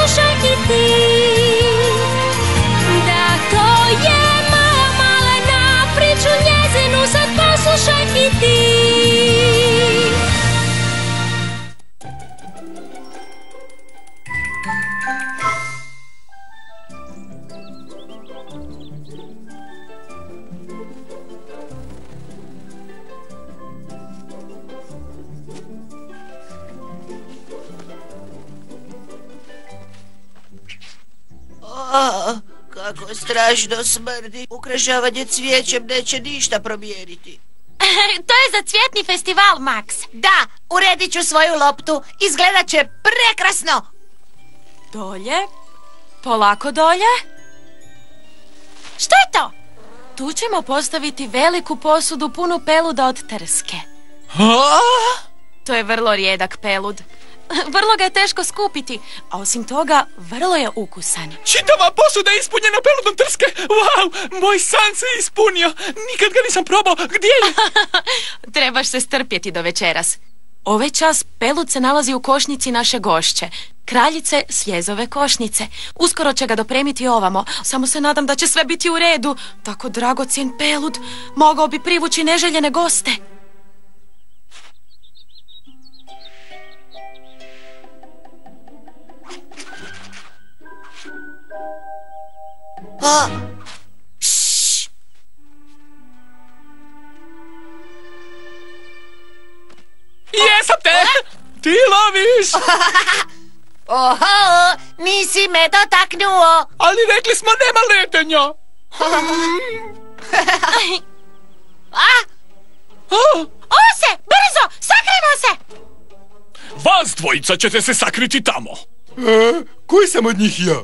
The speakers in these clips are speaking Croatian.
poslušaj i ti. Da, to je moja malena, priču njezinu sad poslušaj i ti. Kako strašno smrdi. Ukrašavanje cvijećem neće ništa promijeniti. To je za cvjetni festival, Max. Da, uredit ću svoju loptu. Izgledat će prekrasno. Dolje. Polako dolje. Što je to? Tu ćemo postaviti veliku posudu punu peluda od trske. To je vrlo rijedak pelud. Vrlo ga je teško skupiti, a osim toga vrlo je ukusan. Čitava posuda je ispunjena peludom trske. Wow, moj san se ispunio. Nikad ga nisam probao. Gdje je? Trebaš se strpjeti do večeras. Ovaj čas pelud se nalazi u košnici naše gošće, kraljice Sljezove košnice. Uskoro će ga dopremiti ovamo. Samo se nadam da će sve biti u redu. Tako dragocjen pelud mogao bi privući neželjene goste. Jesam te! Ti loviš! Oho, nisi me dotaknuo. Ali rekli smo nema letenja. Ose, brzo, sakrijmo se! Vas dvojica ćete se sakriti tamo. Koji sam od njih ja?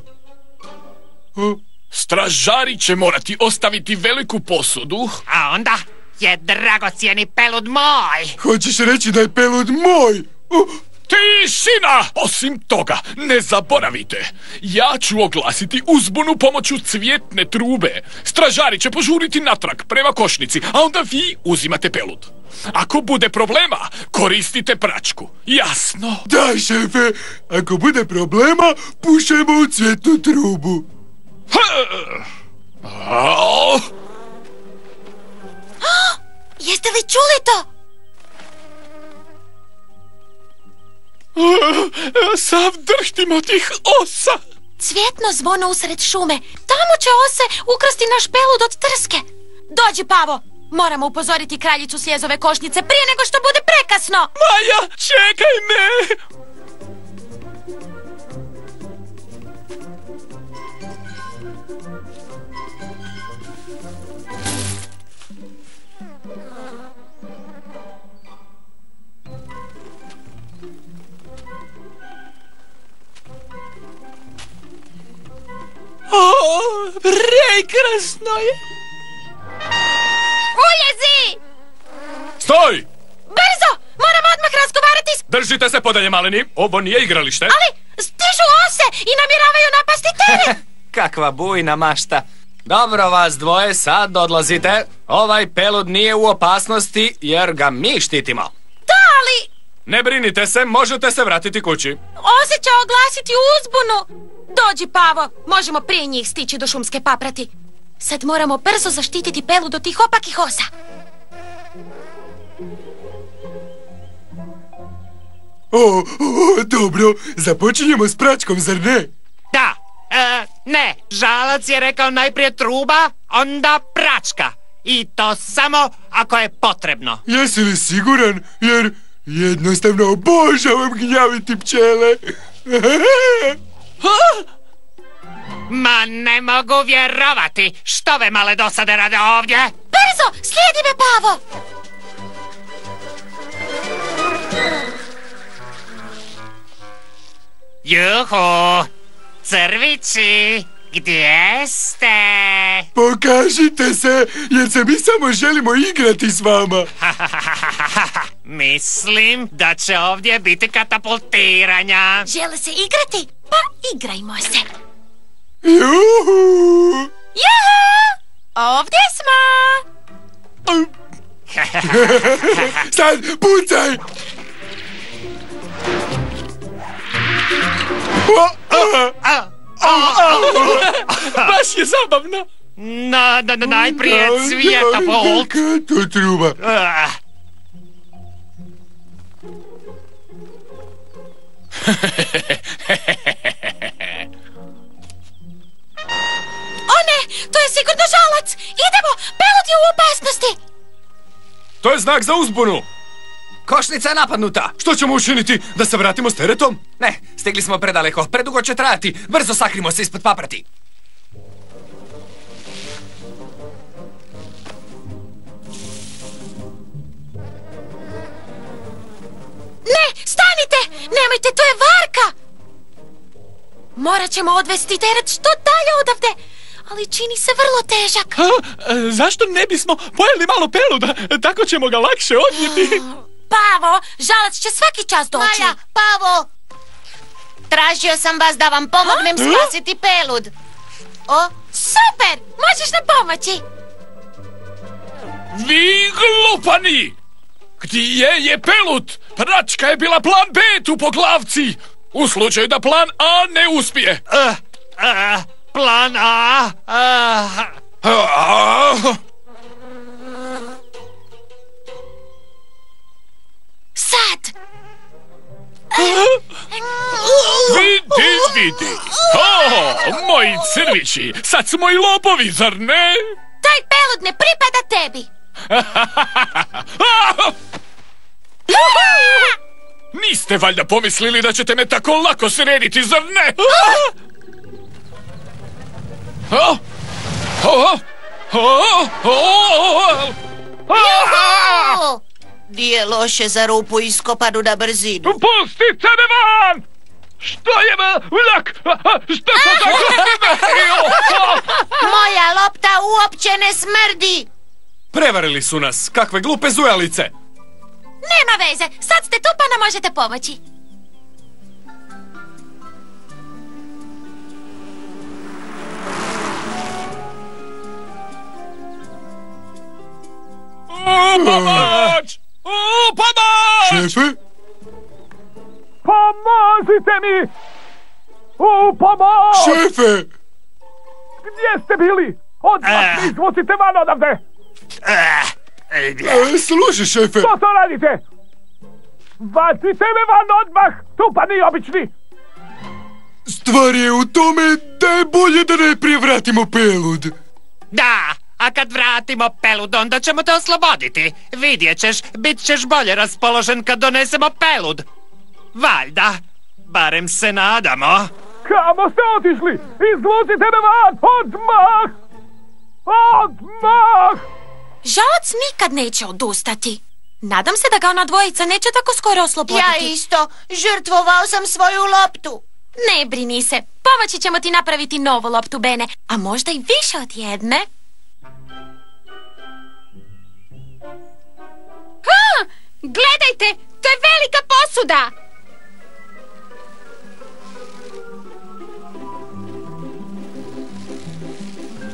Stražari će morati ostaviti veliku posudu. A onda je dragocijeni pelud moj. Hoćeš reći da je pelud moj? Tišina! Osim toga, ne zaboravite. Ja ću oglasiti uzbunu pomoću cvjetne trube. Stražari će požuriti natrag prema košnici, a onda vi uzimate pelud. Ako bude problema, koristite pračku. Jasno? Da, šefe. Ako bude problema, pušajmo u cvjetnu trubu. Jeste li čuli to? Sav drhtim od tih osa. Cvjetno zvono usred šume. Tamo će ose ukrasti naš pelud od trske. Dođi, Pavo. Moramo upozoriti kraljicu Sljezove košnice prije nego što bude prekasno. Maja, čekaj me. Prekrasno je. Uljezi! Stoj! Brzo! Moramo odmah razgovarati s... Držite se podalje, maleni. Ovo nije igralište. Ali stižu ose i namjeravaju napasti tebe. Kakva bujna mašta. Dobro, vas dvoje, sad odlazite. Ovaj pelud nije u opasnosti jer ga mi štitimo. Da, ali... Ne brinite se, možete se vratiti kući. Ose će oglasiti uzbunu. Dođi, Pavo, možemo prije njih stići do šumske paprati. Sad moramo brzo zaštititi pelud od tih opakih osa. Dobro, započinjemo s pračkom, zar ne? Da, ne, žalac je rekao najprije truba, onda pračka. I to samo ako je potrebno. Jesi li siguran? Jer jednostavno obožavam gnjaviti pčele. Ma ne mogu vjerovati. Što ove male dosade rade ovdje? Brzo, slijedi me, Pavo. Juhu, crvići, gdje ste? Pokažite se, jer se mi samo želimo igrati s vama. Mislim da će ovdje biti katapultiranja. Žele se igrati? Pa igrajmo se. Juhu! Juhu! Ovdje smo! Sad, pucaj! Baš je zabavno. Najprije cvijetobolt. To je truba. O ne, to je sigurno žalac. Idemo, pelud je u opasnosti. To je znak za uzbunu. Košnica je napadnuta. Što ćemo učiniti? Da se vratimo s teretom? Ne, stigli smo predaleko. Predugo će trajati. Brzo sakrimo se ispod paprati. Ne, stanite! Nemojte, to je varka! Morat ćemo odvesti teret što dalje odavde, ali čini se vrlo težak. Zašto ne bismo pojeli malo peluda? Tako ćemo ga lakše odnijeti. Pavo, žalac će svaki čas doći. Maja, Pavo! Tražio sam vas da vam pomognem spasiti pelud. Super! Možeš nam pomoći. Vi glupani! Gdje je pelud? Pračka je bila plan B tu po glavci. U slučaju da plan A ne uspije. Plan A. Sad! Vidi. Moji crvići, sad smo i lopovi, zar ne? Taj pelud ne pripada tebi. Niste valjda pomislili da ćete me tako lako srediti, zar ne? Nije loše za rupu iskopanu na brzinu. Pustite me van! Što je Što to tako? Moja lopta uopće ne smrdi. Prevarili su nas. Kakve glupe zujalice. Nema veze, sad ste tu pa nam možete pomoći. Pomoć! Pomoć! Šefe? Pomozite mi! Pomoć! Šefe! Gdje ste bili? Odmah mi izvucite van odavde! Služi, šefe. Što to radite? Bacite me van odmah, tupani obični! Stvar je u tome da je bolje da najprije vratimo pelud. Da, a kad vratimo pelud, onda ćemo te osloboditi. Vidjet ćeš, bit ćeš bolje raspoložen kad donesemo pelud. Valjda, barem se nadamo. Kamo ste otišli? Izvucite me van, odmah! Odmah! Žalac nikad neće odustati. Nadam se da ga ona dvojica neće tako skoro osloboditi. Ja isto, žrtvovao sam svoju loptu. Ne brini se, pomoći ćemo ti napraviti novu loptu, Bene. A možda i više od jedne. Gledajte, to je velika posuda.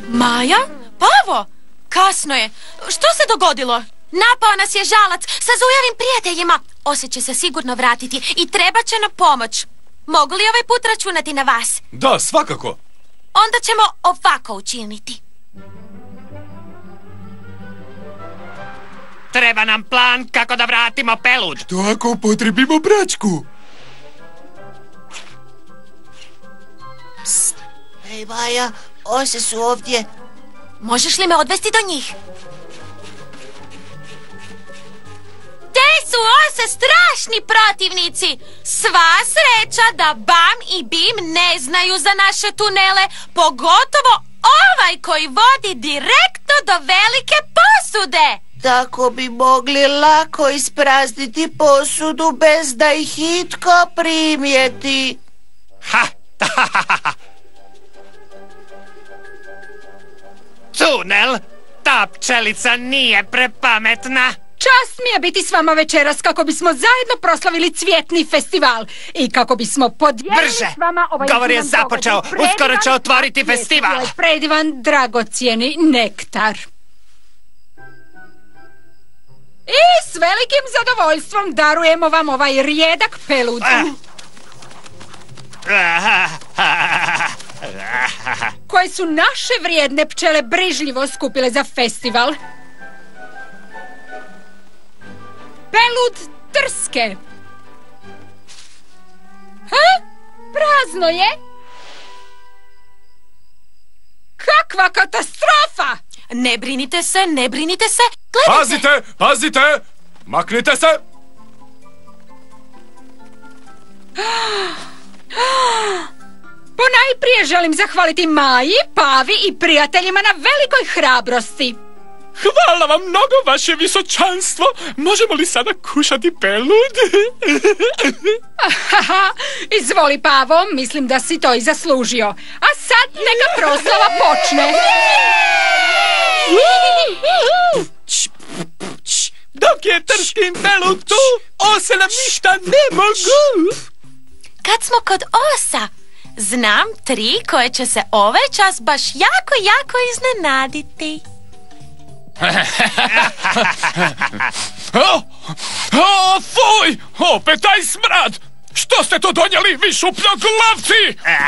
Maja? Pavo? Kasno je. Što se dogodilo? Napao nas je žalac sa zujavim prijateljima. Ose će se sigurno vratiti i treba će nam pomoć. Mogu li ovaj put računati na vas? Da, svakako. Onda ćemo ovako učiniti. Treba nam plan kako da vratimo pelud. Što ako upotrebimo bračku? Psst. Hej, Maja, ose su ovdje. Možeš li me odvesti do njih? Te su ose strašni protivnici. Sva sreća da Bam i Bim ne znaju za naše tunele, pogotovo ovaj koji vodi direktno do velike posude. Tako bi mogli lako isprazniti posudu bez da ih itko primijeti. Tunel, ta pčelica nije prepametna. Čast mi je biti s vama večeras kako bismo zajedno proslavili cvjetni festival i kako bismo podijelili s vama ovaj govor je započeo, uskoro će otvoriti festival. Ovaj predivan, dragocjeni nektar. I s velikim zadovoljstvom darujemo vam ovaj rijedak pelud. koje su naše vrijedne pčele brižljivo skupile za festival. Pelud trske. Prazno je. Kakva katastrofa! Ne brinite se, ne brinite se. Gledajte. Pazite, pazite! Maknite se! Ponajprije želim zahvaliti Maji, Pavi i prijateljima na velikoj hrabrosti. Hvala vam mnogo, vaše visočanstvo. Možemo li sada kušati pelud? Izvoli, Pavo, mislim da si to i zaslužio. A sad neka proslava počne. Dok je Trškin pelud tu, ose nam ništa ne mogu. Kad smo kod osa, znam 3 koje će se ovaj čas baš jako iznenaditi. Fuj! Opet taj smrad! Što ste to donijeli, vi šupljoglavci? Hej,